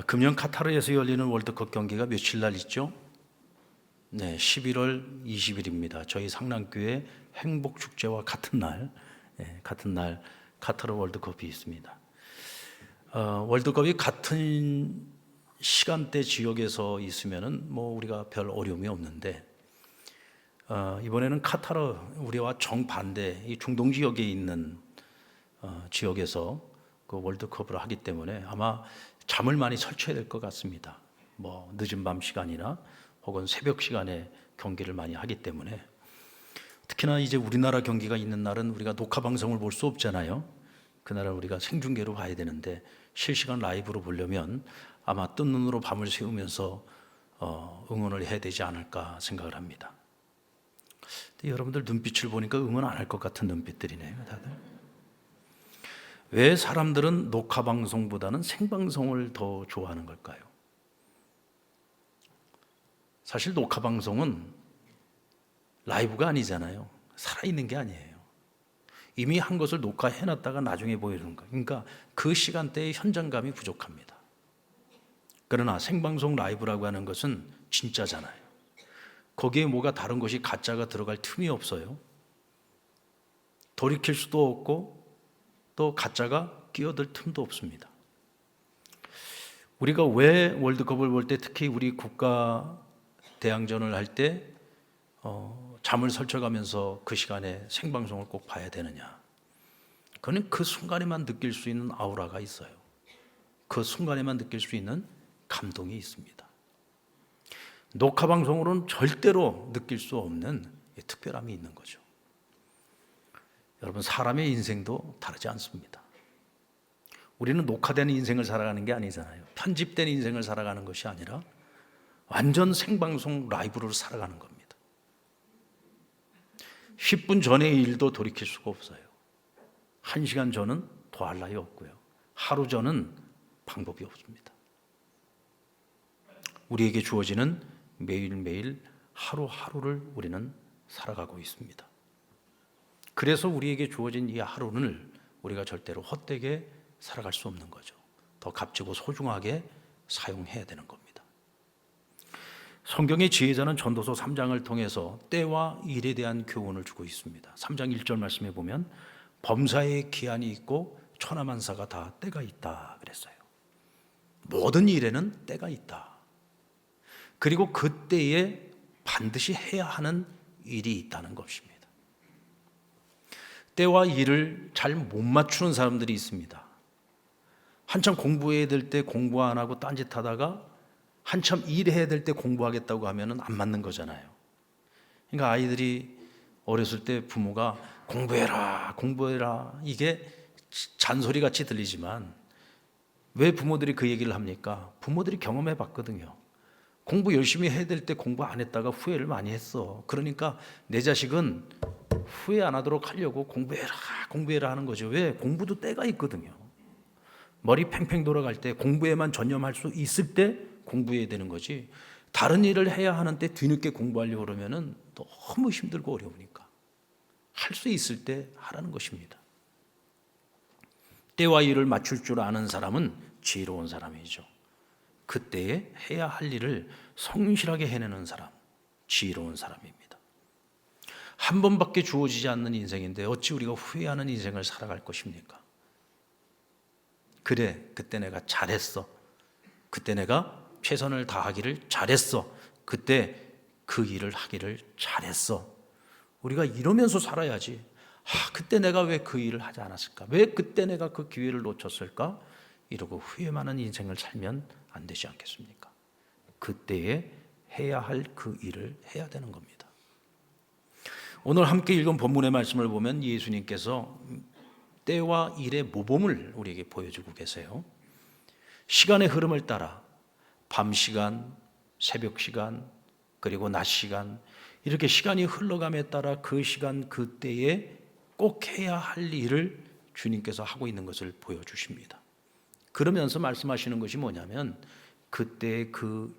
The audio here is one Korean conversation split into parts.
금년 카타르에서 열리는 월드컵 경기가 며칠 날 있죠? 네, 11월 20일입니다. 저희 상랑교회 행복축제와 같은 날 카타르 월드컵이 있습니다. 월드컵이 같은 시간대 지역에서 있으면은 우리가 별 어려움이 없는데 이번에는 카타르 우리와 정반대 이 중동 지역에 있는 지역에서 그 월드컵을 하기 때문에 아마 잠을 많이 설쳐야 될 것 같습니다. 늦은 밤 시간이나 혹은 새벽 시간에 경기를 많이 하기 때문에 특히나 이제 우리나라 경기가 있는 날은 우리가 녹화 방송을 볼 수 없잖아요. 그날은 우리가 생중계로 봐야 되는데 실시간 라이브로 보려면 아마 뜬 눈으로 밤을 새우면서 응원을 해야 되지 않을까 생각을 합니다. 근데 여러분들 눈빛을 보니까 응원 안 할 것 같은 눈빛들이네요, 다들. 왜 사람들은 녹화 방송보다는 생방송을 더 좋아하는 걸까요? 사실 녹화 방송은 라이브가 아니잖아요. 살아있는 게 아니에요. 이미 한 것을 녹화해 놨다가 나중에 보여주는 거예요. 그러니까 그 시간대의 현장감이 부족합니다. 그러나 생방송 라이브라고 하는 것은 진짜잖아요. 거기에 뭐가 다른 것이 가짜가 들어갈 틈이 없어요. 돌이킬 수도 없고 또 가짜가 끼어들 틈도 없습니다. 우리가 왜 월드컵을 볼 때 특히 우리 국가 대항전을 할 때 잠을 설쳐가면서 그 시간에 생방송을 꼭 봐야 되느냐? 그건 그 순간에만 느낄 수 있는 아우라가 있어요. 그 순간에만 느낄 수 있는 감동이 있습니다. 녹화 방송으로는 절대로 느낄 수 없는 특별함이 있는 거죠. 여러분, 사람의 인생도 다르지 않습니다. 우리는 녹화된 인생을 살아가는 게 아니잖아요. 편집된 인생을 살아가는 것이 아니라 완전 생방송 라이브로 살아가는 겁니다. 10분 전의 일도 돌이킬 수가 없어요. 1시간 전은 더할 나위 없고요. 하루 전은 방법이 없습니다. 우리에게 주어지는 매일매일 하루하루를 우리는 살아가고 있습니다. 그래서 우리에게 주어진 이 하루는 우리가 절대로 헛되게 살아갈 수 없는 거죠. 더 값지고 소중하게 사용해야 되는 겁니다. 성경의 지혜자는 전도서 3장을 통해서 때와 일에 대한 교훈을 주고 있습니다. 3장 1절 말씀에 보면 범사에 기한이 있고 천하만사가 다 때가 있다 그랬어요. 모든 일에는 때가 있다. 그리고 그 때에 반드시 해야 하는 일이 있다는 것입니다. 때와 일을 잘 못 맞추는 사람들이 있습니다. 한참 공부해야 될 때 공부 안 하고 딴짓하다가 한참 일해야 될 때 공부하겠다고 하면 안 맞는 거잖아요. 그러니까 아이들이 어렸을 때 부모가 공부해라 공부해라 이게 잔소리같이 들리지만 왜 부모들이 그 얘기를 합니까? 부모들이 경험해 봤거든요. 공부 열심히 해야 될 때 공부 안 했다가 후회를 많이 했어. 그러니까 내 자식은 후회 안 하도록 하려고 공부해라 하는 거죠. 왜? 공부도 때가 있거든요. 머리 팽팽 돌아갈 때 공부에만 전념할 수 있을 때 공부해야 되는 거지, 다른 일을 해야 하는 때 뒤늦게 공부하려고 그러면 너무 힘들고 어려우니까 할 수 있을 때 하라는 것입니다. 때와 일을 맞출 줄 아는 사람은 지혜로운 사람이죠. 그때에 해야 할 일을 성실하게 해내는 사람, 지혜로운 사람입니다. 한 번밖에 주어지지 않는 인생인데 어찌 우리가 후회하는 인생을 살아갈 것입니까? 그래, 그때 내가 잘했어. 그때 내가 최선을 다하기를 잘했어. 그때 그 일을 하기를 잘했어. 우리가 이러면서 살아야지. 그때 내가 왜 그 일을 하지 않았을까? 왜 그때 내가 그 기회를 놓쳤을까? 이러고 후회 많은 인생을 살면 안 되지 않겠습니까? 그때에 해야 할 그 일을 해야 되는 겁니다. 오늘 함께 읽은 본문의 말씀을 보면 예수님께서 때와 일의 모범을 우리에게 보여주고 계세요. 시간의 흐름을 따라 밤 시간, 새벽 시간, 그리고 낮 시간, 이렇게 시간이 흘러감에 따라 그 시간 그 때에 꼭 해야 할 일을 주님께서 하고 있는 것을 보여주십니다. 그러면서 말씀하시는 것이 뭐냐면 그때 그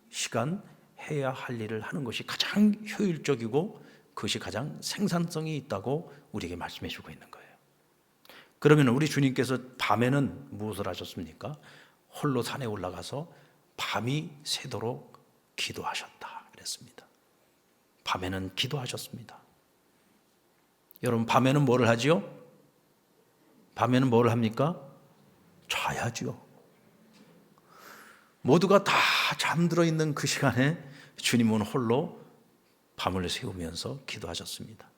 시간 해야 할 일을 하는 것이 가장 효율적이고 그것이 가장 생산성이 있다고 우리에게 말씀해 주고 있는 거예요. 그러면 우리 주님께서 밤에는 무엇을 하셨습니까? 홀로 산에 올라가서 밤이 새도록 기도하셨다 그랬습니다. 밤에는 기도하셨습니다. 여러분, 밤에는 뭐를 하지요? 밤에는 뭐를 합니까? 자야죠. 모두가 다 잠들어 있는 그 시간에 주님은 홀로 밤을 새우면서 기도하셨습니다.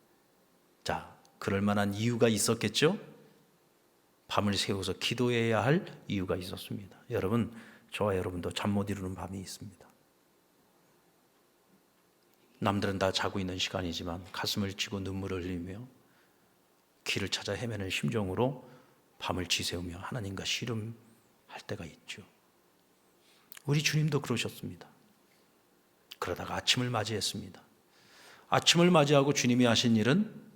자, 그럴 만한 이유가 있었겠죠? 밤을 새워서 기도해야 할 이유가 있었습니다. 여러분, 저와 여러분도 잠 못 이루는 밤이 있습니다. 남들은 다 자고 있는 시간이지만 가슴을 찌고 눈물을 흘리며 길을 찾아 헤매는 심정으로 밤을 지새우며 하나님과 씨름할 때가 있죠. 우리 주님도 그러셨습니다. 그러다가 아침을 맞이했습니다. 아침을 맞이하고 주님이 하신 일은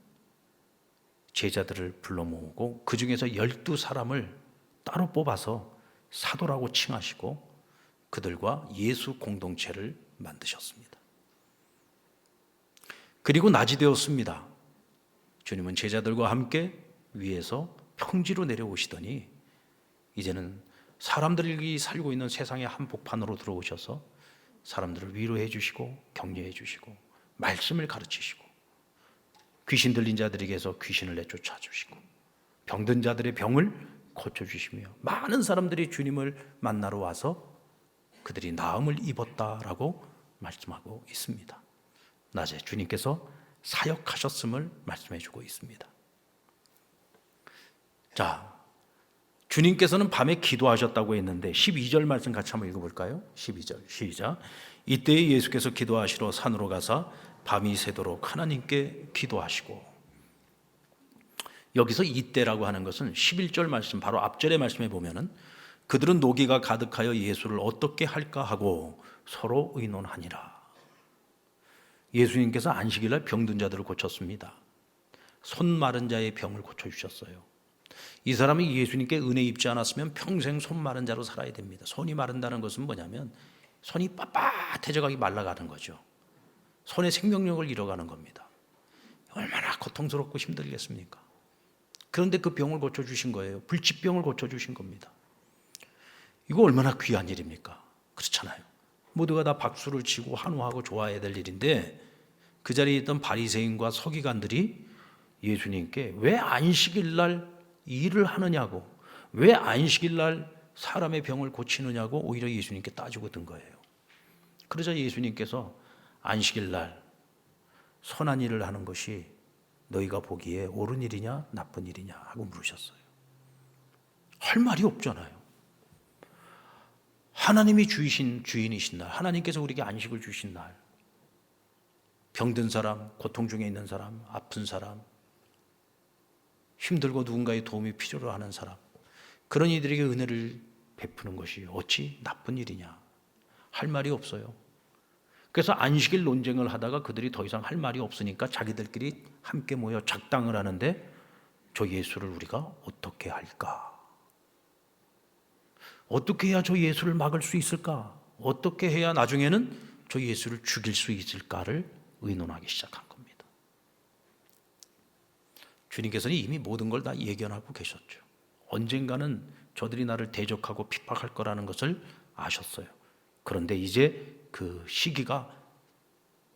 제자들을 불러 모으고 그 중에서 12사람을 따로 뽑아서 사도라고 칭하시고 그들과 예수 공동체를 만드셨습니다. 그리고 낮이 되었습니다. 주님은 제자들과 함께 위에서 평지로 내려오시더니 이제는 사람들이 살고 있는 세상의 한복판으로 들어오셔서 사람들을 위로해 주시고 격려해 주시고 말씀을 가르치시고 귀신 들린 자들에게서 귀신을 내쫓아 주시고 병든 자들의 병을 고쳐주시며 많은 사람들이 주님을 만나러 와서 그들이 나음을 입었다라고 말씀하고 있습니다. 낮에 주님께서 사역하셨음을 말씀해 주고 있습니다. 자, 주님께서는 밤에 기도하셨다고 했는데 12절 말씀 같이 한번 읽어볼까요? 12절 시작. 이때에 예수께서 기도하시러 산으로 가사 밤이 새도록 하나님께 기도하시고, 여기서 이때라고 하는 것은 11절 말씀 바로 앞절의 말씀에 보면은 그들은 노기가 가득하여 예수를 어떻게 할까 하고 서로 의논하니라. 예수님께서 안식일날 병든 자들을 고쳤습니다. 손 마른 자의 병을 고쳐주셨어요. 이 사람이 예수님께 은혜 입지 않았으면 평생 손 마른 자로 살아야 됩니다. 손이 마른다는 것은 뭐냐면 손이 빳빳해져 가기 말라가는 거죠. 손의 생명력을 잃어가는 겁니다. 얼마나 고통스럽고 힘들겠습니까? 그런데 그 병을 고쳐주신 거예요. 불치병을 고쳐주신 겁니다. 이거 얼마나 귀한 일입니까? 그렇잖아요. 모두가 다 박수를 치고 환호하고 좋아해야 될 일인데 그 자리에 있던 바리새인과 서기관들이 예수님께 왜 안식일 날 일을 하느냐고, 왜 안식일 날 사람의 병을 고치느냐고 오히려 예수님께 따지고 든 거예요. 그러자 예수님께서 안식일 날 선한 일을 하는 것이 너희가 보기에 옳은 일이냐 나쁜 일이냐 하고 물으셨어요. 할 말이 없잖아요. 하나님이 주인이신 날, 하나님께서 우리에게 안식을 주신 날, 병든 사람, 고통 중에 있는 사람, 아픈 사람, 힘들고 누군가의 도움이 필요로 하는 사람, 그런 이들에게 은혜를 베푸는 것이 어찌 나쁜 일이냐, 할 말이 없어요. 그래서 안식일 논쟁을 하다가 그들이 더 이상 할 말이 없으니까 자기들끼리 함께 모여 작당을 하는데 저 예수를 우리가 어떻게 할까? 어떻게 해야 저 예수를 막을 수 있을까? 어떻게 해야 나중에는 저 예수를 죽일 수 있을까를 의논하기 시작한 겁니다. 주님께서는 이미 모든 걸 다 예견하고 계셨죠. 언젠가는 저들이 나를 대적하고 핍박할 거라는 것을 아셨어요. 그런데 이제 그 시기가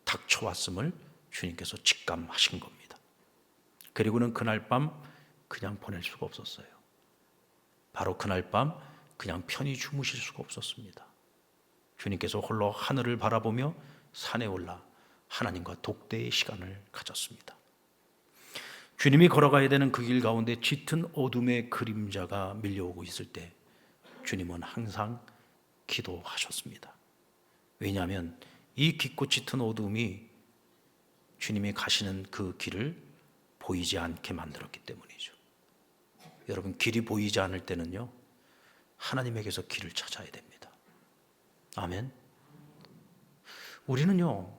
닥쳐왔음을 주님께서 직감하신 겁니다. 그리고는 그날 밤 그냥 보낼 수가 없었어요. 바로 그날 밤 그냥 편히 주무실 수가 없었습니다. 주님께서 홀로 하늘을 바라보며 산에 올라 하나님과 독대의 시간을 가졌습니다. 주님이 걸어가야 되는 그 길 가운데 짙은 어둠의 그림자가 밀려오고 있을 때 주님은 항상 기도하셨습니다. 왜냐하면 이 깊고 짙은 어둠이 주님이 가시는 그 길을 보이지 않게 만들었기 때문이죠. 여러분, 길이 보이지 않을 때는요, 하나님에게서 길을 찾아야 됩니다. 아멘. 우리는요,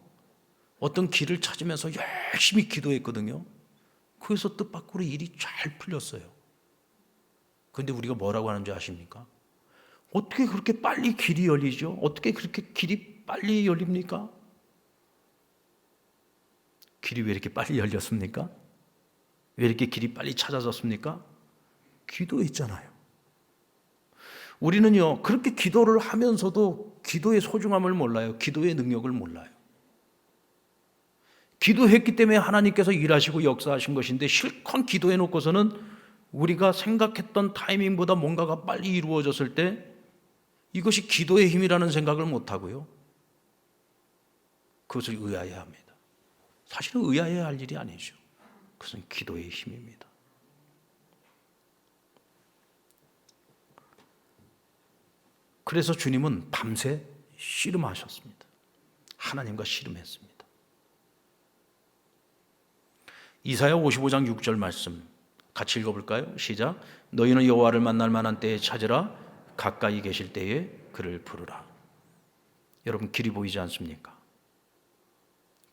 어떤 길을 찾으면서 열심히 기도했거든요. 그래서 뜻밖으로 일이 잘 풀렸어요. 그런데 우리가 뭐라고 하는 줄 아십니까? 어떻게 그렇게 빨리 길이 열리죠? 어떻게 그렇게 길이 빨리 열립니까? 길이 왜 이렇게 빨리 열렸습니까? 왜 이렇게 길이 빨리 찾아졌습니까? 기도했잖아요. 우리는요, 그렇게 기도를 하면서도 기도의 소중함을 몰라요. 기도의 능력을 몰라요. 기도했기 때문에 하나님께서 일하시고 역사하신 것인데 실컷 기도해 놓고서는 우리가 생각했던 타이밍보다 뭔가가 빨리 이루어졌을 때 이것이 기도의 힘이라는 생각을 못하고요, 그것을 의아해야 합니다. 사실은 의아해야 할 일이 아니죠. 그것은 기도의 힘입니다. 그래서 주님은 밤새 씨름하셨습니다. 하나님과 씨름했습니다. 이사야 55장 6절 말씀 같이 읽어볼까요? 시작. 너희는 여호와를 만날 만한 때에 찾으라. 가까이 계실 때에 그를 부르라. 여러분, 길이 보이지 않습니까?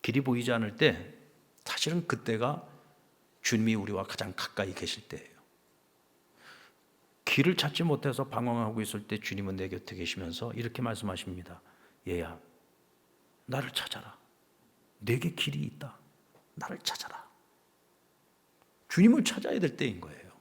길이 보이지 않을 때 사실은 그때가 주님이 우리와 가장 가까이 계실 때예요. 길을 찾지 못해서 방황하고 있을 때 주님은 내 곁에 계시면서 이렇게 말씀하십니다. 얘야, 나를 찾아라. 내게 길이 있다. 나를 찾아라. 주님을 찾아야 될 때인 거예요.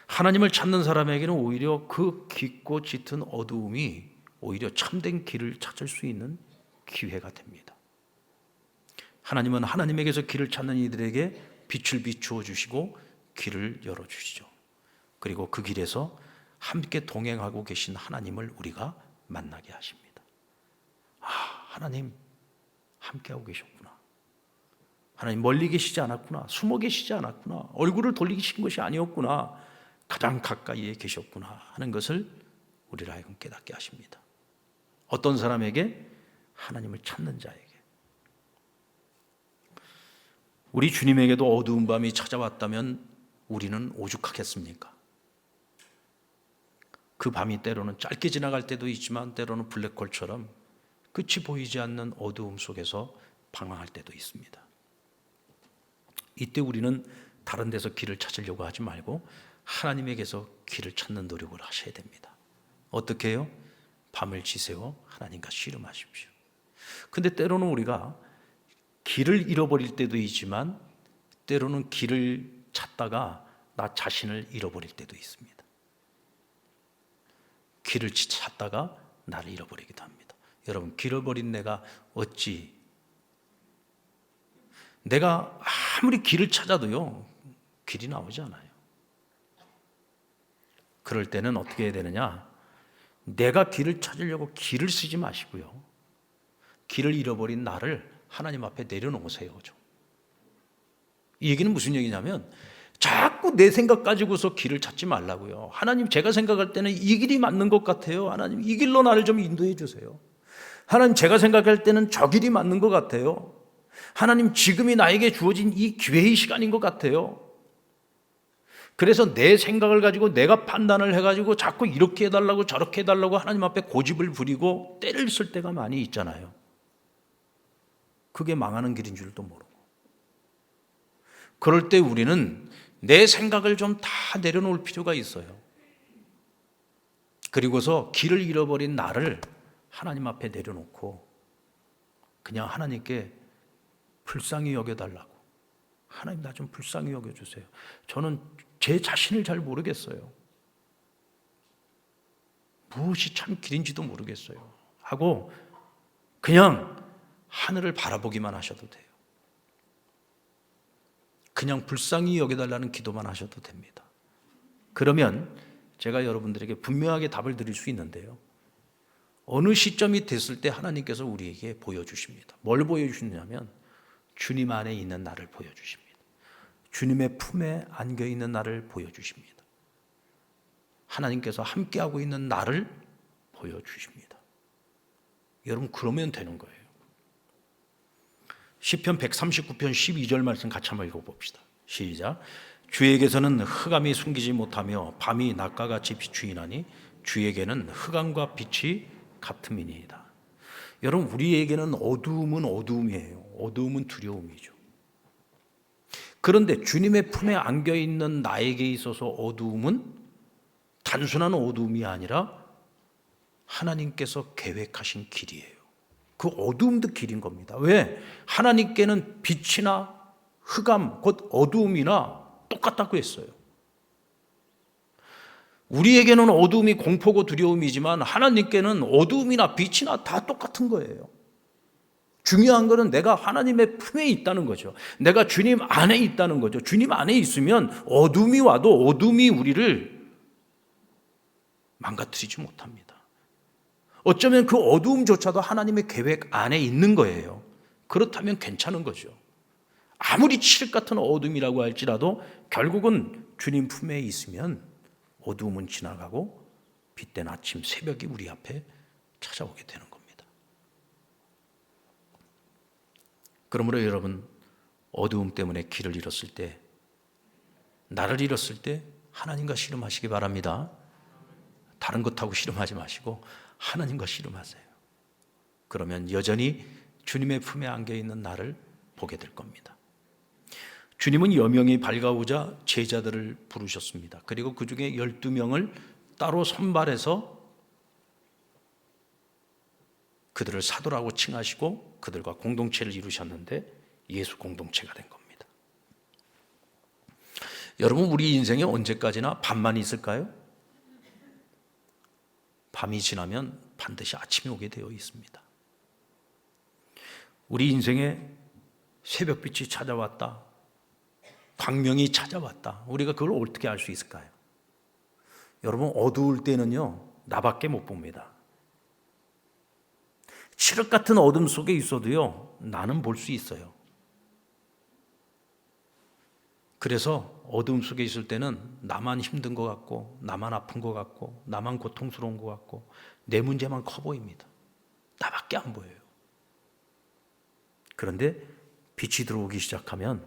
하나님을 찾는 사람에게는 오히려 그 깊고 짙은 어두움이 오히려 참된 길을 찾을 수 있는 기회가 됩니다. 하나님은 하나님에게서 길을 찾는 이들에게 빛을 비추어 주시고 길을 열어주시죠. 그리고 그 길에서 함께 동행하고 계신 하나님을 우리가 만나게 하십니다. 아, 하나님 함께하고 계셨구나. 하나님 멀리 계시지 않았구나. 숨어 계시지 않았구나. 얼굴을 돌리신 것이 아니었구나. 가장 가까이에 계셨구나 하는 것을 우리를 하여금 깨닫게 하십니다. 어떤 사람에게? 하나님을 찾는 자에게. 우리 주님에게도 어두운 밤이 찾아왔다면 우리는 오죽하겠습니까? 그 밤이 때로는 짧게 지나갈 때도 있지만 때로는 블랙홀처럼 끝이 보이지 않는 어두움 속에서 방황할 때도 있습니다. 이때 우리는 다른 데서 길을 찾으려고 하지 말고 하나님에게서 길을 찾는 노력을 하셔야 됩니다. 어떻게 해요? 밤을 지새워 하나님과 씨름하십시오. 근데 때로는 우리가 길을 잃어버릴 때도 있지만 때로는 길을 찾다가 나 자신을 잃어버릴 때도 있습니다. 길을 찾다가 나를 잃어버리기도 합니다. 여러분, 길을 버린 내가 어찌, 내가 아무리 길을 찾아도요, 길이 나오지 않아요. 그럴 때는 어떻게 해야 되느냐? 내가 길을 찾으려고 길을 쓰지 마시고요, 길을 잃어버린 나를 하나님 앞에 내려놓으세요. 이 얘기는 무슨 얘기냐면 자꾸 내 생각 가지고서 길을 찾지 말라고요. 하나님, 제가 생각할 때는 이 길이 맞는 것 같아요. 하나님, 이 길로 나를 좀 인도해 주세요. 하나님, 제가 생각할 때는 저 길이 맞는 것 같아요. 하나님, 지금이 나에게 주어진 이 기회의 시간인 것 같아요. 그래서 내 생각을 가지고 내가 판단을 해가지고 자꾸 이렇게 해달라고 저렇게 해달라고 하나님 앞에 고집을 부리고 때를 쓸 때가 많이 있잖아요. 그게 망하는 길인 줄도 모르고. 그럴 때 우리는 내 생각을 좀 다 내려놓을 필요가 있어요. 그리고서 길을 잃어버린 나를 하나님 앞에 내려놓고 그냥 하나님께 불쌍히 여겨달라고. 하나님, 나 좀 불쌍히 여겨주세요. 저는 제 자신을 잘 모르겠어요. 무엇이 참 길인지도 모르겠어요. 하고 그냥 하늘을 바라보기만 하셔도 돼요. 그냥 불쌍히 여겨달라는 기도만 하셔도 됩니다. 그러면 제가 여러분들에게 분명하게 답을 드릴 수 있는데요, 어느 시점이 됐을 때 하나님께서 우리에게 보여주십니다. 뭘 보여주시냐면 주님 안에 있는 나를 보여주십니다. 주님의 품에 안겨있는 나를 보여주십니다. 하나님께서 함께하고 있는 나를 보여주십니다. 여러분, 그러면 되는 거예요. 시편 139편 12절 말씀 같이 한번 읽어봅시다. 시작. 주에게서는 흑암이 숨기지 못하며 밤이 낮과 같이 비추이나니 주에게는 흑암과 빛이 같음이니이다. 여러분, 우리에게는 어두움은 어두움이에요. 어두움은 두려움이죠. 그런데 주님의 품에 안겨있는 나에게 있어서 어두움은 단순한 어두움이 아니라 하나님께서 계획하신 길이에요. 그 어두움도 길인 겁니다. 왜? 하나님께는 빛이나 흑암, 곧 어두움이나 똑같다고 했어요. 우리에게는 어두움이 공포고 두려움이지만 하나님께는 어두움이나 빛이나 다 똑같은 거예요. 중요한 것은 내가 하나님의 품에 있다는 거죠. 내가 주님 안에 있다는 거죠. 주님 안에 있으면 어둠이 와도 어둠이 우리를 망가뜨리지 못합니다. 어쩌면 그 어두움조차도 하나님의 계획 안에 있는 거예요. 그렇다면 괜찮은 거죠. 아무리 칠흑 같은 어둠이라고 할지라도 결국은 주님 품에 있으면 어두움은 지나가고 빛된 아침 새벽이 우리 앞에 찾아오게 되는 겁니다. 그러므로 여러분, 어두움 때문에 길을 잃었을 때, 나를 잃었을 때 하나님과 씨름하시기 바랍니다. 다른 것하고 씨름하지 마시고 하나님과 씨름하세요. 그러면 여전히 주님의 품에 안겨 있는 나를 보게 될 겁니다. 주님은 여명이 밝아오자 제자들을 부르셨습니다. 그리고 그 중에 12명을 따로 선발해서 그들을 사도라고 칭하시고 그들과 공동체를 이루셨는데 예수 공동체가 된 겁니다. 여러분, 우리 인생에 언제까지나 밤만 있을까요? 밤이 지나면 반드시 아침이 오게 되어 있습니다. 우리 인생에 새벽빛이 찾아왔다, 광명이 찾아왔다. 우리가 그걸 어떻게 알 수 있을까요? 여러분, 어두울 때는요, 나밖에 못 봅니다. 칠흑 같은 어둠 속에 있어도요, 나는 볼 수 있어요. 그래서 어둠 속에 있을 때는 나만 힘든 것 같고, 나만 아픈 것 같고, 나만 고통스러운 것 같고, 내 문제만 커 보입니다. 나밖에 안 보여요. 그런데 빛이 들어오기 시작하면,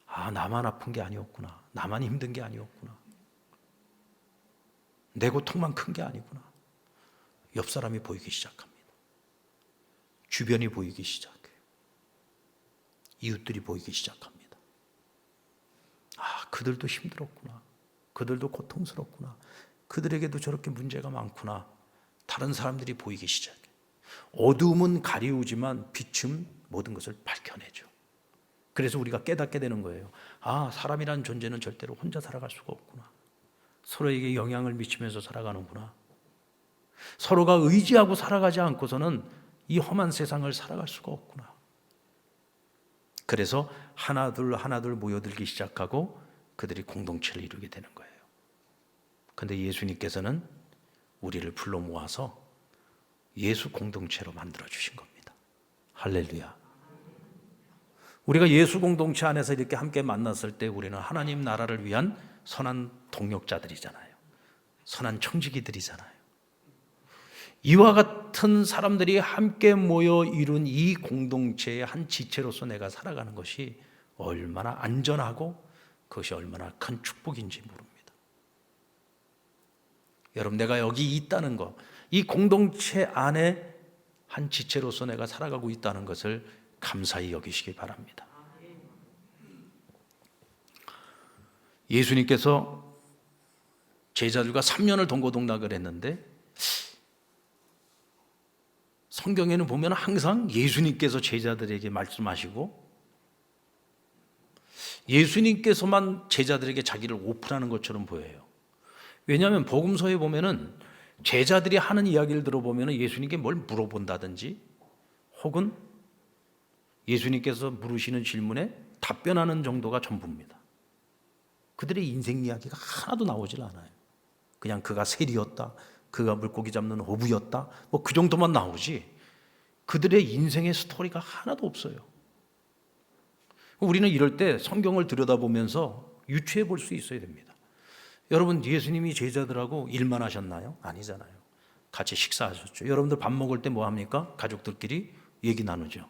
아, 나만 아픈 게 아니었구나. 나만 힘든 게 아니었구나. 내 고통만 큰 게 아니구나. 옆 사람이 보이기 시작합니다. 주변이 보이기 시작해요. 이웃들이 보이기 시작합니다. 아, 그들도 힘들었구나. 그들도 고통스럽구나. 그들에게도 저렇게 문제가 많구나. 다른 사람들이 보이기 시작해요. 어두움은 가리우지만 빛은 모든 것을 밝혀내죠. 그래서 우리가 깨닫게 되는 거예요. 아, 사람이란 존재는 절대로 혼자 살아갈 수가 없구나. 서로에게 영향을 미치면서 살아가는구나. 서로가 의지하고 살아가지 않고서는 이 험한 세상을 살아갈 수가 없구나. 그래서 하나둘 하나둘 모여들기 시작하고 그들이 공동체를 이루게 되는 거예요. 그런데 예수님께서는 우리를 불러 모아서 예수 공동체로 만들어 주신 겁니다. 할렐루야. 우리가 예수 공동체 안에서 이렇게 함께 만났을 때 우리는 하나님 나라를 위한 선한 동역자들이잖아요. 선한 청지기들이잖아요. 이와 같은 사람들이 함께 모여 이룬 이 공동체의 한 지체로서 내가 살아가는 것이 얼마나 안전하고 그것이 얼마나 큰 축복인지 모릅니다. 여러분, 내가 여기 있다는 것, 이 공동체 안에 한 지체로서 내가 살아가고 있다는 것을 감사히 여기시기 바랍니다. 예수님께서 제자들과 3년을 동고동락을 했는데 성경에는 보면 항상 예수님께서 제자들에게 말씀하시고 예수님께서만 제자들에게 자기를 오픈하는 것처럼 보여요. 왜냐하면 복음서에 보면은 제자들이 하는 이야기를 들어보면 예수님께 뭘 물어본다든지 혹은 예수님께서 물으시는 질문에 답변하는 정도가 전부입니다. 그들의 인생 이야기가 하나도 나오질 않아요. 그냥 그가 세리였다, 그가 물고기 잡는 어부였다, 뭐 그 정도만 나오지 그들의 인생의 스토리가 하나도 없어요. 우리는 이럴 때 성경을 들여다보면서 유추해 볼 수 있어야 됩니다. 여러분, 예수님이 제자들하고 일만 하셨나요? 아니잖아요. 같이 식사하셨죠. 여러분들 밥 먹을 때 뭐 합니까? 가족들끼리 얘기 나누죠.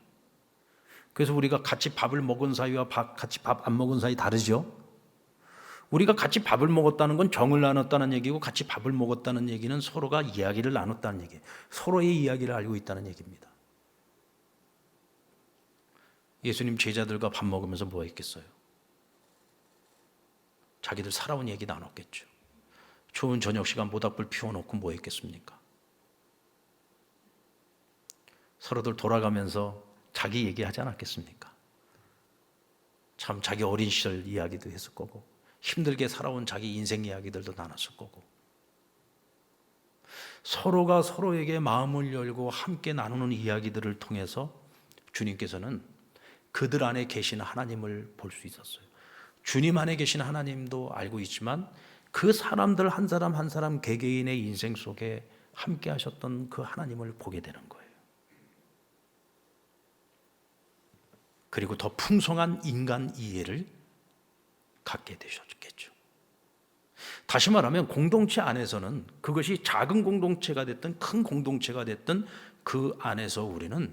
그래서 우리가 같이 밥을 먹은 사이와 같이 밥 안 먹은 사이 다르죠. 우리가 같이 밥을 먹었다는 건 정을 나눴다는 얘기고 같이 밥을 먹었다는 얘기는 서로가 이야기를 나눴다는 얘기예요. 서로의 이야기를 알고 있다는 얘기입니다. 예수님 제자들과 밥 먹으면서 뭐 했겠어요? 자기들 살아온 얘기 나눴겠죠. 좋은 저녁 시간 모닥불 피워놓고 뭐 했겠습니까? 서로들 돌아가면서 자기 얘기하지 않았겠습니까? 참 자기 어린 시절 이야기도 했을 거고 힘들게 살아온 자기 인생 이야기들도 나눴을 거고, 서로가 서로에게 마음을 열고 함께 나누는 이야기들을 통해서 주님께서는 그들 안에 계신 하나님을 볼 수 있었어요. 주님 안에 계신 하나님도 알고 있지만 그 사람들 한 사람 한 사람 개개인의 인생 속에 함께 하셨던 그 하나님을 보게 되는 거예요. 그리고 더 풍성한 인간 이해를 갖게 되셨겠죠. 다시 말하면 공동체 안에서는 그것이 작은 공동체가 됐든 큰 공동체가 됐든 그 안에서 우리는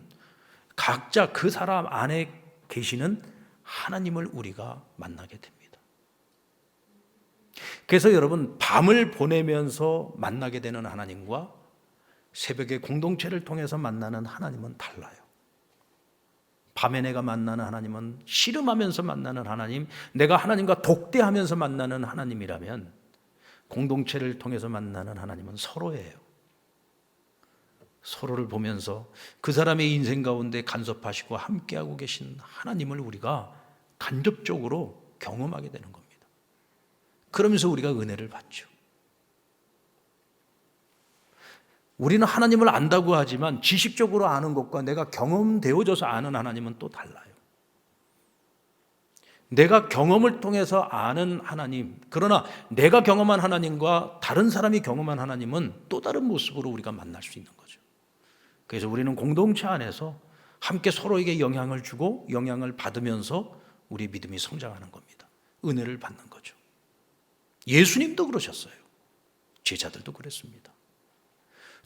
각자 그 사람 안에 계시는 하나님을 우리가 만나게 됩니다. 그래서 여러분, 밤을 보내면서 만나게 되는 하나님과 새벽에 공동체를 통해서 만나는 하나님은 달라요. 밤에 내가 만나는 하나님은 씨름하면서 만나는 하나님, 내가 하나님과 독대하면서 만나는 하나님이라면 공동체를 통해서 만나는 하나님은 서로예요. 서로를 보면서 그 사람의 인생 가운데 간섭하시고 함께하고 계신 하나님을 우리가 간접적으로 경험하게 되는 겁니다. 그러면서 우리가 은혜를 받죠. 우리는 하나님을 안다고 하지만 지식적으로 아는 것과 내가 경험되어져서 아는 하나님은 또 달라요. 내가 경험을 통해서 아는 하나님, 그러나 내가 경험한 하나님과 다른 사람이 경험한 하나님은 또 다른 모습으로 우리가 만날 수 있는 거죠. 그래서 우리는 공동체 안에서 함께 서로에게 영향을 주고 영향을 받으면서 우리 믿음이 성장하는 겁니다. 은혜를 받는 거죠. 예수님도 그러셨어요. 제자들도 그랬습니다.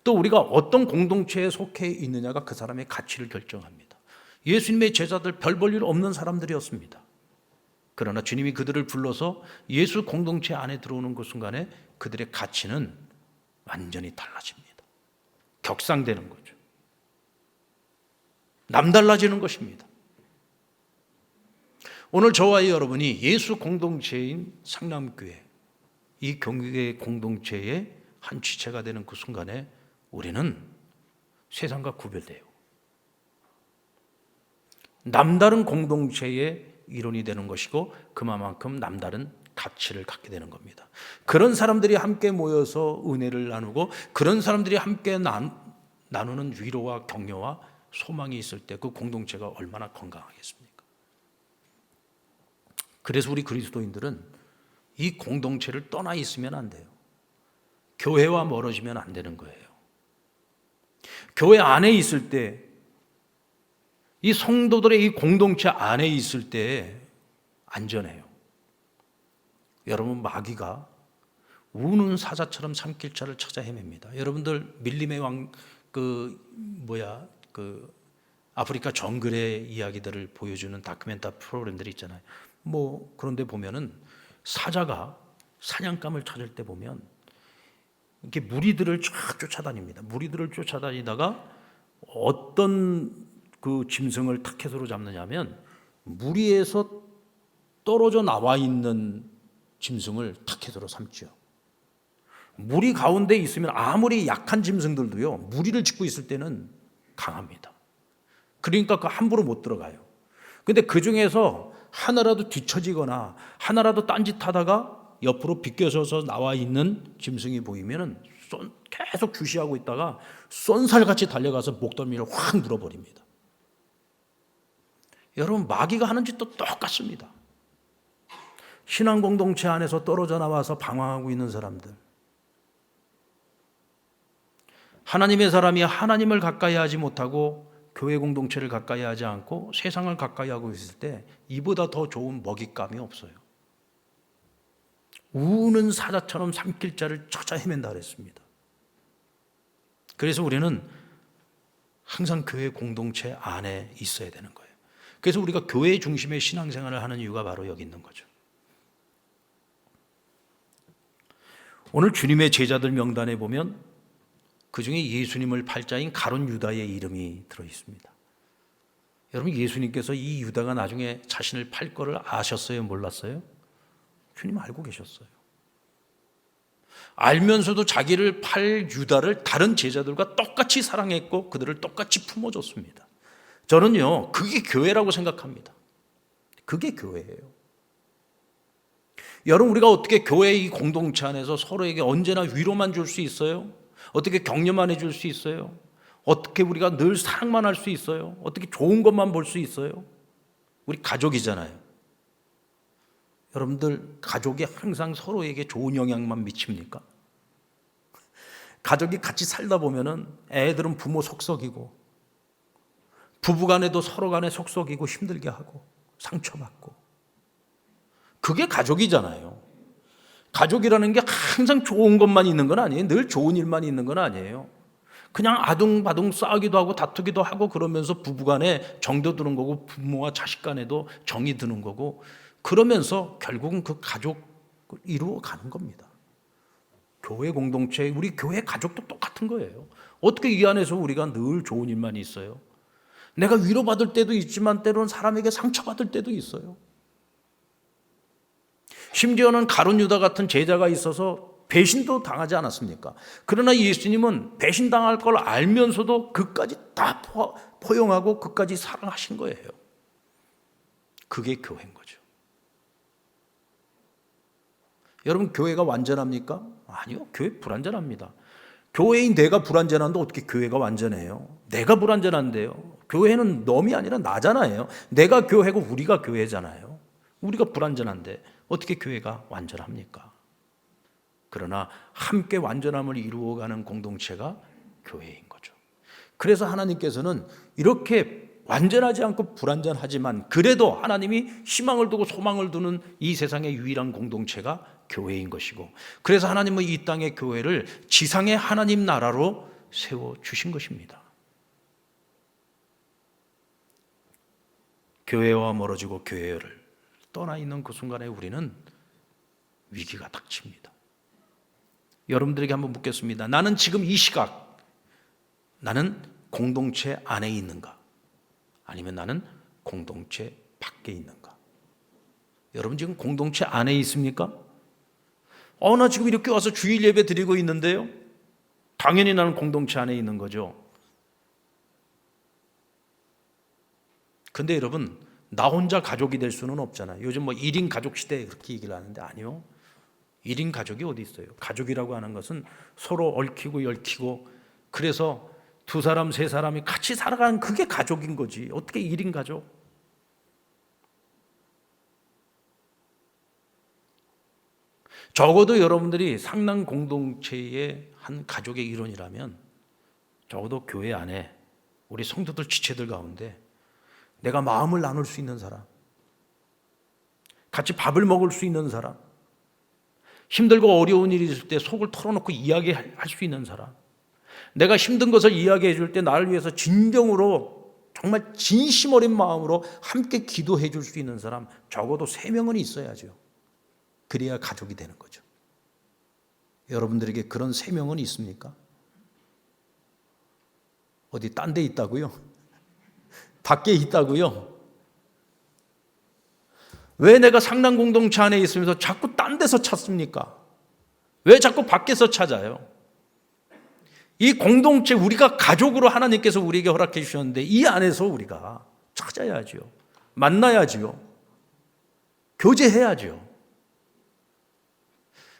또 우리가 어떤 공동체에 속해 있느냐가 그 사람의 가치를 결정합니다. 예수님의 제자들 별 볼 일 없는 사람들이었습니다. 그러나 주님이 그들을 불러서 예수 공동체 안에 들어오는 그 순간에 그들의 가치는 완전히 달라집니다. 격상되는 거죠. 남달라지는 것입니다. 오늘 저와 여러분이 예수 공동체인 상남교회, 이 경유의 공동체의 한 지체가 되는 그 순간에 우리는 세상과 구별돼요. 남다른 공동체의 일원이 되는 것이고 그만큼 남다른 가치를 갖게 되는 겁니다. 그런 사람들이 함께 모여서 은혜를 나누고 그런 사람들이 함께 나누는 위로와 격려와 소망이 있을 때 그 공동체가 얼마나 건강하겠습니까? 그래서 우리 그리스도인들은 이 공동체를 떠나 있으면 안 돼요. 교회와 멀어지면 안 되는 거예요. 교회 안에 있을 때, 이 성도들의 이 공동체 안에 있을 때 안전해요. 여러분, 마귀가 우는 사자처럼 산길자를 찾아 헤맵니다. 여러분들 밀림의 왕, 아프리카 정글의 이야기들을 보여주는 다큐멘터리 프로그램들이 있잖아요. 그런데 보면은 사자가 사냥감을 찾을 때 보면 이렇게 무리들을 쫙 쫓아다닙니다. 무리들을 쫓아다니다가 어떤 그 짐승을 타켓으로 잡느냐면 무리에서 떨어져 나와 있는 짐승을 타켓으로 삼죠. 무리 가운데 있으면 아무리 약한 짐승들도요, 무리를 짓고 있을 때는 강합니다. 그러니까 그 함부로 못 들어가요. 근데 그 중에서 하나라도 뒤처지거나 하나라도 딴짓하다가 옆으로 비껴서서 나와 있는 짐승이 보이면은 계속 주시하고 있다가 쏜살같이 달려가서 목덜미를 확 눌어버립니다. 여러분, 마귀가 하는 짓도 똑같습니다. 신앙 공동체 안에서 떨어져 나와서 방황하고 있는 사람들, 하나님의 사람이 하나님을 가까이 하지 못하고 교회 공동체를 가까이 하지 않고 세상을 가까이 하고 있을 때 이보다 더 좋은 먹잇감이 없어요. 우는 사자처럼 산길자를 찾아 헤맨다 그랬습니다. 그래서 우리는 항상 교회 공동체 안에 있어야 되는 거예요. 그래서 우리가 교회 중심의 신앙생활을 하는 이유가 바로 여기 있는 거죠. 오늘 주님의 제자들 명단에 보면 그중에 예수님을 팔자인 가룟 유다의 이름이 들어 있습니다. 여러분, 예수님께서 이 유다가 나중에 자신을 팔 거를 아셨어요? 몰랐어요? 주님 알고 계셨어요. 알면서도 자기를 팔 유다를 다른 제자들과 똑같이 사랑했고 그들을 똑같이 품어줬습니다. 저는요, 그게 교회라고 생각합니다. 그게 교회예요. 여러분, 우리가 어떻게 교회의 이 공동체 안에서 서로에게 언제나 위로만 줄 수 있어요? 어떻게 격려만 해줄 수 있어요? 어떻게 우리가 늘 사랑만 할 수 있어요? 어떻게 좋은 것만 볼 수 있어요? 우리 가족이잖아요. 여러분들, 가족이 항상 서로에게 좋은 영향만 미칩니까? 가족이 같이 살다 보면은 애들은 부모 속썩이고, 부부간에도 서로 간에 속썩이고 힘들게 하고 상처받고, 그게 가족이잖아요. 가족이라는 게 항상 좋은 것만 있는 건 아니에요. 늘 좋은 일만 있는 건 아니에요. 그냥 아둥바둥 싸우기도 하고 다투기도 하고 그러면서 부부간에 정도 드는 거고, 부모와 자식 간에도 정이 드는 거고, 그러면서 결국은 그 가족을 이루어 가는 겁니다. 교회 공동체, 우리 교회 가족도 똑같은 거예요. 어떻게 이 안에서 우리가 늘 좋은 일만 있어요? 내가 위로받을 때도 있지만 때로는 사람에게 상처받을 때도 있어요. 심지어는 가룟 유다 같은 제자가 있어서 배신도 당하지 않았습니까? 그러나 예수님은 배신당할 걸 알면서도 그까지 다 포용하고 그까지 사랑하신 거예요. 그게 교회인 거죠. 여러분, 교회가 완전합니까? 아니요, 교회 불완전합니다. 교회인 내가 불완전한데 어떻게 교회가 완전해요? 내가 불완전한데요. 교회는 놈이 아니라 나잖아요. 내가 교회고 우리가 교회잖아요. 우리가 불완전한데 어떻게 교회가 완전합니까? 그러나 함께 완전함을 이루어가는 공동체가 교회인 거죠. 그래서 하나님께서는 이렇게 완전하지 않고 불완전하지만 그래도 하나님이 희망을 두고 소망을 두는 이 세상의 유일한 공동체가 교회인 것이고, 그래서 하나님은 이 땅의 교회를 지상의 하나님 나라로 세워주신 것입니다. 교회와 멀어지고 교회를 떠나 있는 그 순간에 우리는 위기가 닥칩니다. 여러분들에게 한번 묻겠습니다. 나는 지금 이 시각, 나는 공동체 안에 있는가? 아니면 나는 공동체 밖에 있는가? 여러분, 지금 공동체 안에 있습니까? 나 지금 이렇게 와서 주일 예배 드리고 있는데요. 당연히 나는 공동체 안에 있는 거죠. 근데 여러분, 나 혼자 가족이 될 수는 없잖아요. 요즘 1인 가족 시대에 그렇게 얘기를 하는데, 아니요. 1인 가족이 어디 있어요? 가족이라고 하는 것은 서로 얽히고 얽히고, 그래서 2사람, 3사람이 같이 살아가는 그게 가족인 거지. 어떻게 1인 가족? 적어도 여러분들이 상당 공동체의 한 가족의 일원이라면 적어도 교회 안에 우리 성도들 지체들 가운데 내가 마음을 나눌 수 있는 사람, 같이 밥을 먹을 수 있는 사람, 힘들고 어려운 일이 있을 때 속을 털어놓고 이야기할 수 있는 사람, 내가 힘든 것을 이야기해 줄 때 나를 위해서 진정으로 정말 진심 어린 마음으로 함께 기도해 줄 수 있는 사람, 적어도 3명은 있어야죠. 그래야 가족이 되는 거죠. 여러분들에게 그런 3명은 있습니까? 어디 딴 데 있다고요? 밖에 있다고요? 왜 내가 상당 공동체 안에 있으면서 자꾸 딴 데서 찾습니까? 왜 자꾸 밖에서 찾아요? 이 공동체, 우리가 가족으로 하나님께서 우리에게 허락해 주셨는데 이 안에서 우리가 찾아야죠. 만나야죠. 교제해야죠.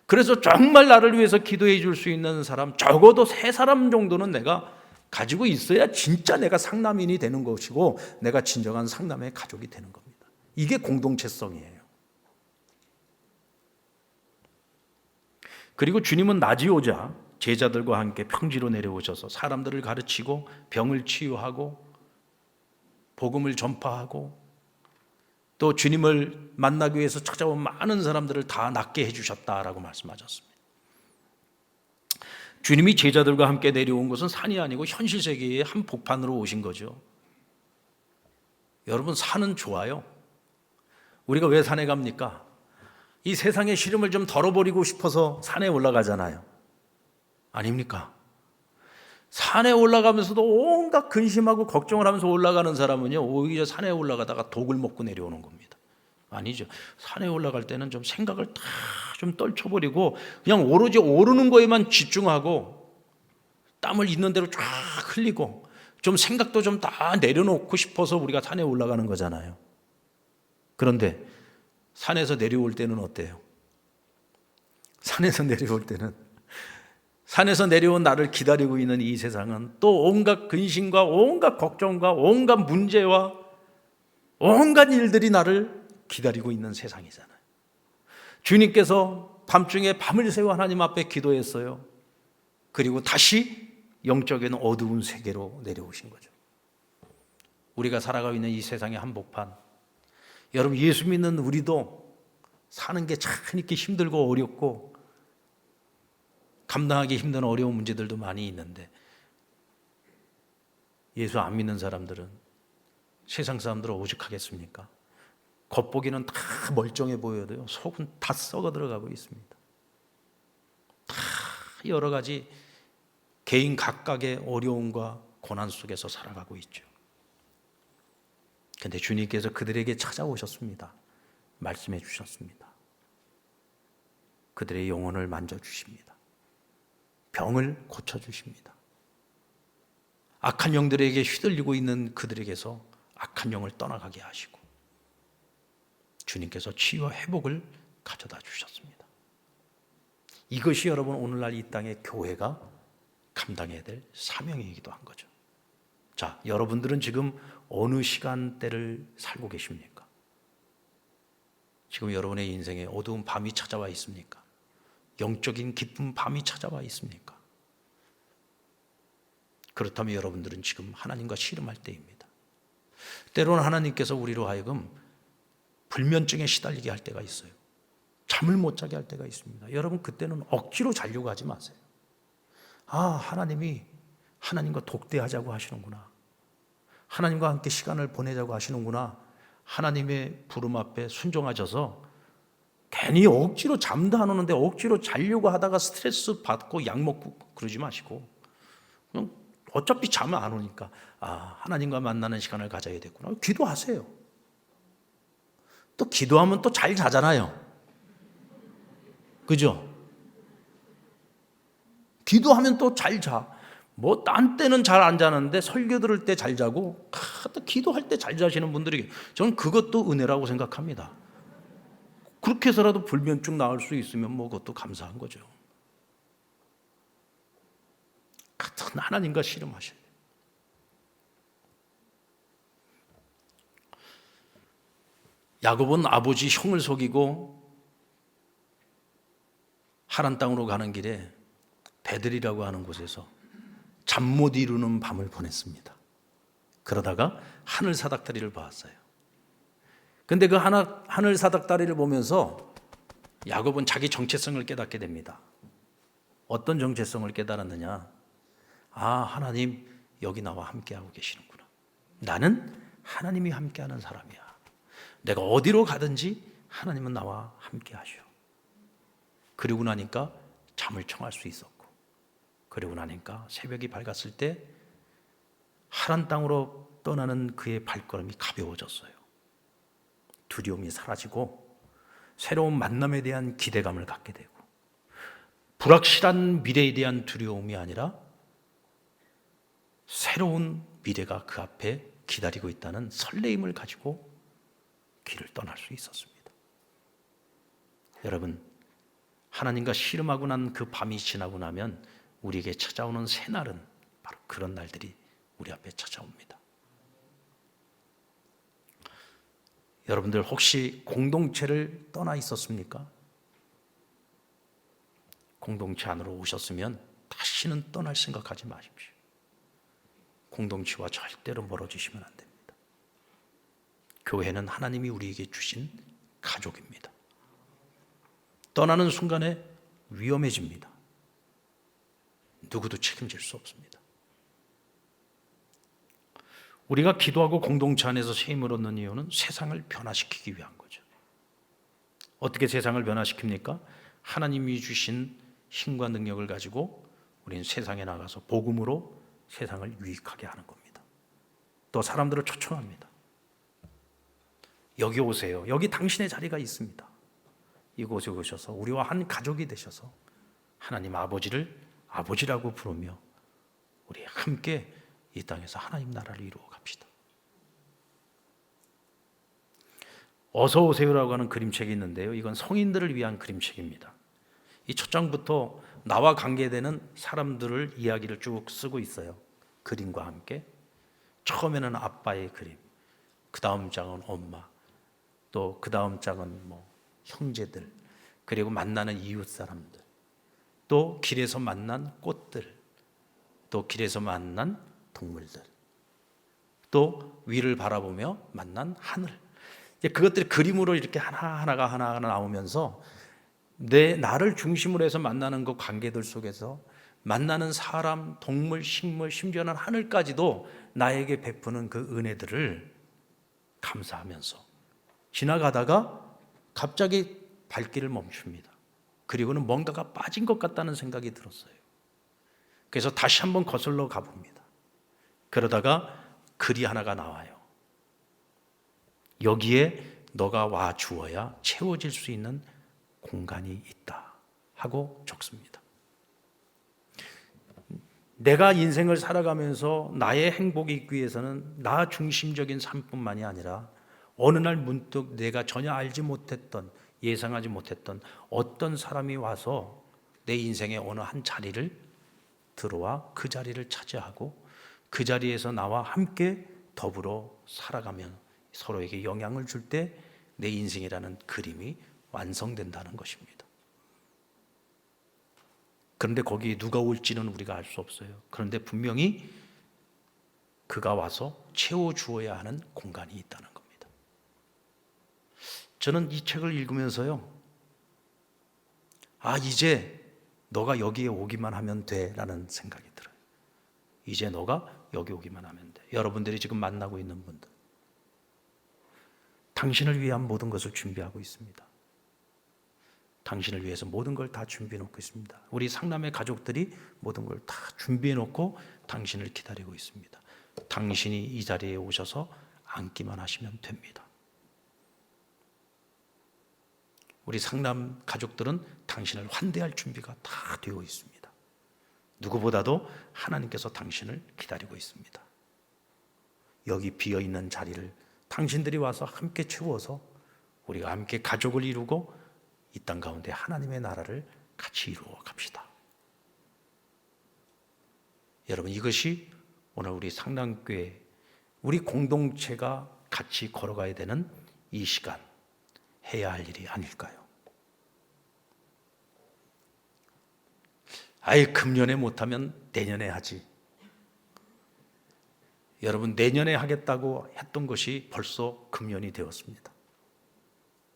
그래서 정말 나를 위해서 기도해 줄 수 있는 사람, 적어도 3사람 정도는 내가 가지고 있어야 진짜 내가 상남인이 되는 것이고 내가 진정한 상남의 가족이 되는 겁니다. 이게 공동체성이에요. 그리고 주님은 낮이 오자 제자들과 함께 평지로 내려오셔서 사람들을 가르치고 병을 치유하고 복음을 전파하고 또 주님을 만나기 위해서 찾아온 많은 사람들을 다 낫게 해주셨다라고 말씀하셨습니다. 주님이 제자들과 함께 내려온 것은 산이 아니고 현실 세계의 한복판으로 오신 거죠. 여러분, 산은 좋아요. 우리가 왜 산에 갑니까? 이 세상의 시름을 좀 덜어버리고 싶어서 산에 올라가잖아요. 아닙니까? 산에 올라가면서도 온갖 근심하고 걱정을 하면서 올라가는 사람은요, 오히려 산에 올라가다가 독을 먹고 내려오는 겁니다. 아니죠. 산에 올라갈 때는 좀 생각을 다 좀 떨쳐버리고 그냥 오로지 오르는 거에만 집중하고 땀을 있는 대로 쫙 흘리고 좀 생각도 좀 다 내려놓고 싶어서 우리가 산에 올라가는 거잖아요. 그런데 산에서 내려올 때는 어때요? 산에서 내려올 때는 산에서 내려온 나를 기다리고 있는 이 세상은 또 온갖 근심과 온갖 걱정과 온갖 문제와 온갖 일들이 나를 기다리고 있는 세상이잖아요. 주님께서 밤중에 밤을 새워 하나님 앞에 기도했어요. 그리고 다시 영적인 어두운 세계로 내려오신 거죠. 우리가 살아가고 있는 이 세상의 한복판, 여러분 예수 믿는 우리도 사는 게 참 이렇게 힘들고 어렵고 감당하기 힘든 어려운 문제들도 많이 있는데, 예수 안 믿는 사람들은 세상 사람들을 오죽하겠습니까? 겉보기는 다 멀쩡해 보여도요, 속은 다 썩어 들어가고 있습니다. 다 여러 가지 개인 각각의 어려움과 고난 속에서 살아가고 있죠. 그런데 주님께서 그들에게 찾아오셨습니다. 말씀해 주셨습니다. 그들의 영혼을 만져주십니다. 병을 고쳐주십니다. 악한 영들에게 휘둘리고 있는 그들에게서 악한 영을 떠나가게 하시고 주님께서 치유와 회복을 가져다 주셨습니다. 이것이 여러분 오늘날 이 땅의 교회가 감당해야 될 사명이기도 한 거죠. 자, 여러분들은 지금 어느 시간대를 살고 계십니까? 지금 여러분의 인생에 어두운 밤이 찾아와 있습니까? 영적인 기쁜 밤이 찾아와 있습니까? 그렇다면 여러분들은 지금 하나님과 씨름할 때입니다. 때로는 하나님께서 우리로 하여금 불면증에 시달리게 할 때가 있어요. 잠을 못 자게 할 때가 있습니다. 여러분 그때는 억지로 자려고 하지 마세요. 아, 하나님이 하나님과 독대하자고 하시는구나. 하나님과 함께 시간을 보내자고 하시는구나. 하나님의 부름 앞에 순종하셔서 괜히 억지로 잠도 안 오는데 억지로 자려고 하다가 스트레스 받고 약 먹고 그러지 마시고, 그냥 어차피 잠은 안 오니까 아, 하나님과 만나는 시간을 가져야 되구나. 기도하세요. 또 기도하면 또 잘 자잖아요. 그죠? 기도하면 또 잘 자. 뭐 딴 때는 잘 안 자는데 설교 들을 때 잘 자고 또 기도할 때 잘 자시는 분들이, 저는 그것도 은혜라고 생각합니다. 그렇게 해서라도 불면증 나을 수 있으면 뭐 그것도 감사한 거죠. 같은 하나님과 씨름하셔야 돼요. 야곱은 아버지 형을 속이고 하란 땅으로 가는 길에 베들이라고 하는 곳에서 잠 못 이루는 밤을 보냈습니다. 그러다가 하늘 사닥다리를 보았어요. 근데 그 하늘 사닥다리를 보면서 야곱은 자기 정체성을 깨닫게 됩니다. 어떤 정체성을 깨달았느냐? 아, 하나님 여기 나와 함께하고 계시는구나. 나는 하나님이 함께하는 사람이야. 내가 어디로 가든지 하나님은 나와 함께하셔. 그리고 나니까 잠을 청할 수 있었고, 그리고 나니까 새벽이 밝았을 때 하란 땅으로 떠나는 그의 발걸음이 가벼워졌어요. 두려움이 사라지고 새로운 만남에 대한 기대감을 갖게 되고, 불확실한 미래에 대한 두려움이 아니라 새로운 미래가 그 앞에 기다리고 있다는 설레임을 가지고 길을 떠날 수 있었습니다. 여러분, 하나님과 씨름하고 난 그 밤이 지나고 나면 우리에게 찾아오는 새날은 바로 그런 날들이 우리 앞에 찾아옵니다. 여러분들 혹시 공동체를 떠나 있었습니까? 공동체 안으로 오셨으면 다시는 떠날 생각하지 마십시오. 공동체와 절대로 멀어지시면 안 됩니다. 교회는 하나님이 우리에게 주신 가족입니다. 떠나는 순간에 위험해집니다. 누구도 책임질 수 없습니다. 우리가 기도하고 공동체 안에서 새 힘을 얻는 이유는 세상을 변화시키기 위한 거죠. 어떻게 세상을 변화시킵니까? 하나님이 주신 힘과 능력을 가지고 우리는 세상에 나가서 복음으로 세상을 유익하게 하는 겁니다. 또 사람들을 초청합니다. 여기 오세요. 여기 당신의 자리가 있습니다. 이곳에 오셔서 우리와 한 가족이 되셔서 하나님 아버지를 아버지라고 부르며 우리 함께 이 땅에서 하나님 나라를 이루어 갑시다. 어서 오세요라고 하는 그림책이 있는데요, 이건 성인들을 위한 그림책입니다. 이 첫 장부터 나와 관계되는 사람들을 이야기를 쭉 쓰고 있어요. 그림과 함께. 처음에는 아빠의 그림, 그 다음 장은 엄마, 또 그 다음 장은 뭐 형제들, 그리고 만나는 이웃 사람들, 또 길에서 만난 꽃들, 또 길에서 만난 동물들, 또 위를 바라보며 만난 하늘. 그것들이 그림으로 이렇게 하나하나가 나오면서 나를 중심으로 해서 만나는 그 관계들 속에서 만나는 사람, 동물, 식물, 심지어는 하늘까지도 나에게 베푸는 그 은혜들을 감사하면서 지나가다가 갑자기 발길을 멈춥니다. 그리고는 뭔가가 빠진 것 같다는 생각이 들었어요. 그래서 다시 한번 거슬러 가봅니다. 그러다가 글이 하나가 나와요. 여기에 너가 와 주어야 채워질 수 있는 공간이 있다 하고 적습니다. 내가 인생을 살아가면서 나의 행복이 있기 위해서는 나 중심적인 삶뿐만이 아니라 어느 날 문득 내가 전혀 알지 못했던, 예상하지 못했던 어떤 사람이 와서 내 인생의 어느 한 자리를 들어와 그 자리를 차지하고 그 자리에서 나와 함께 더불어 살아가면 서로에게 영향을 줄 때 내 인생이라는 그림이 완성된다는 것입니다. 그런데 거기에 누가 올지는 우리가 알 수 없어요. 그런데 분명히 그가 와서 채워주어야 하는 공간이 있다는 겁니다. 저는 이 책을 읽으면서요, 이제 너가 여기에 오기만 하면 돼 라는 생각이 들어요. 이제 너가 여기 오기만 하면 돼. 여러분들이 지금 만나고 있는 분들, 당신을 위한 모든 것을 준비하고 있습니다. 당신을 위해서 모든 걸 다 준비해 놓고 있습니다. 우리 상남의 가족들이 모든 걸 다 준비해 놓고 당신을 기다리고 있습니다. 당신이 이 자리에 오셔서 앉기만 하시면 됩니다. 우리 상남 가족들은 당신을 환대할 준비가 다 되어 있습니다. 누구보다도 하나님께서 당신을 기다리고 있습니다. 여기 비어있는 자리를 당신들이 와서 함께 채워서 우리가 함께 가족을 이루고 이 땅 가운데 하나님의 나라를 같이 이루어 갑시다. 여러분, 이것이 오늘 우리 상남교회, 우리 공동체가 같이 걸어가야 되는 이 시간, 해야 할 일이 아닐까요? 금년에 못하면 내년에 하지. 여러분, 내년에 하겠다고 했던 것이 벌써 금년이 되었습니다.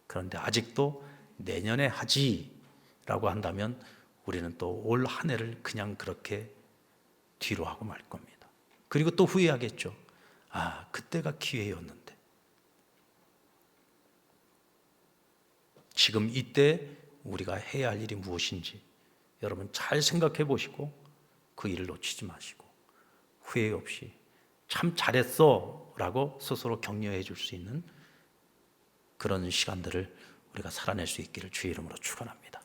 그런데 아직도 내년에 하지라고 한다면 우리는 또 올 한 해를 그냥 그렇게 뒤로 하고 말 겁니다. 그리고 또 후회하겠죠. 그때가 기회였는데. 지금 이때 우리가 해야 할 일이 무엇인지 여러분 잘 생각해 보시고 그 일을 놓치지 마시고 후회 없이 참 잘했어 라고 스스로 격려해 줄 수 있는 그런 시간들을 우리가 살아낼 수 있기를 주의 이름으로 축원합니다.